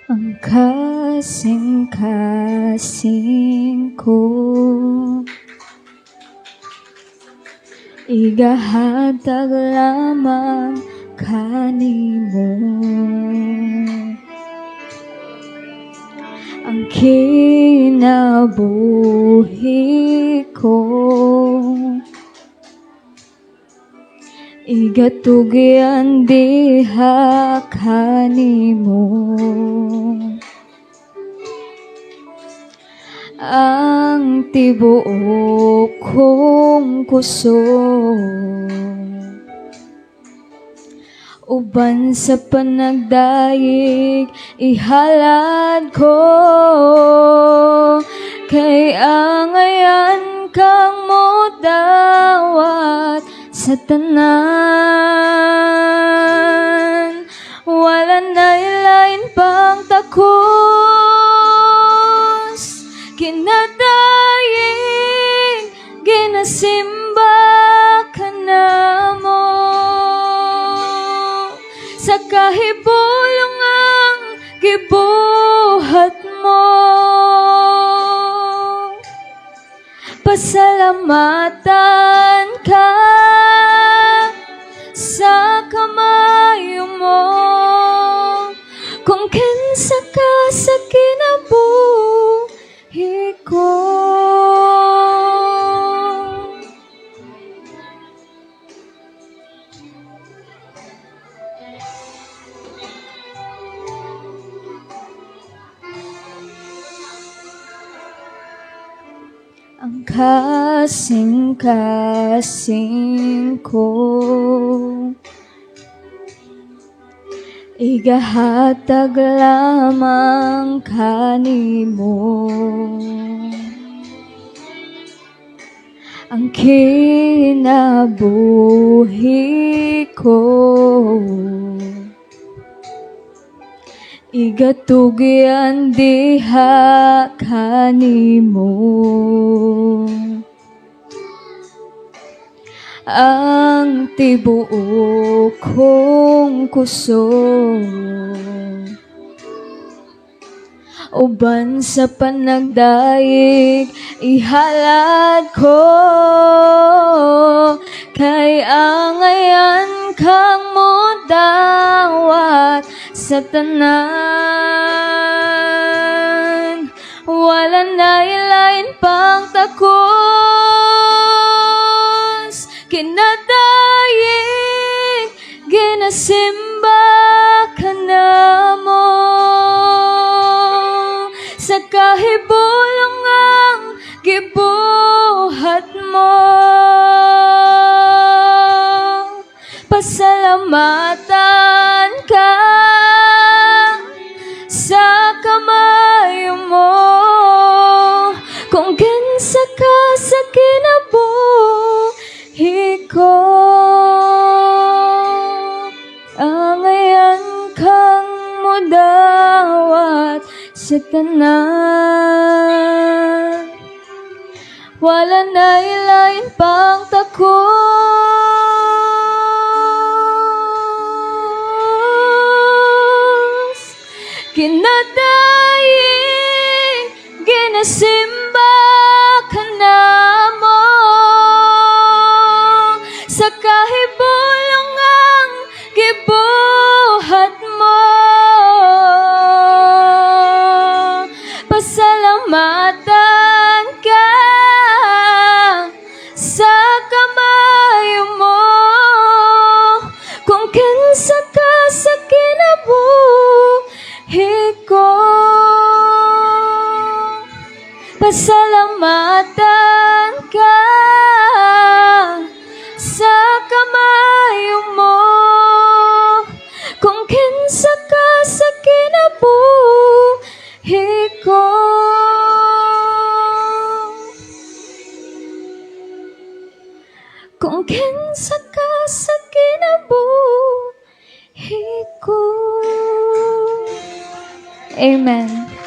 Ang kasing-kasing ko igahatag lamang kanimo. Ang kinabuhi ko igatugyan diha kanimo. Ang tibuok kong kusog uban sa panagdayeg ihalad ko, kay angayan kang modawat sa tanan. Wala na ilain pang takos, kinadayeg ginasimba ka namo. Sa kahibulong ang gibuhat mo, pasalamatan ka sa kamayo mo. Kung kinsa ka sa kinabuhi ko, ang kasing-kasing ko igahatag lamang kanimo. Ang kinabuhi ko igatugyan diha kanimo. Ang tibuok kong kusog uban sa panagdayeg ihalad ko, kay angayan kang modawat sa tanan. Wala na ilain pang takos, kinadayeg ginasimba ka namo. Sa kahibulong ang gibuhat mo, pasalamatan ka sa kamayo mo. Kung kinsa ka sa kinabuhi ko, angayan kang modawat sa tanan. Wala na ilain pang takos, kinadayeg ginasimba ka namo. Sa kahibulong ang gibuhat mo, pasalamatan ka sa kamayo mo. Kung kinsa ka sa kinabuhi ko, pasalamatan ka sa kamayo mo. Kung kinsa ka sa kinabuhi ko, kung kinsa ka sa kinabuhi ko. Amen.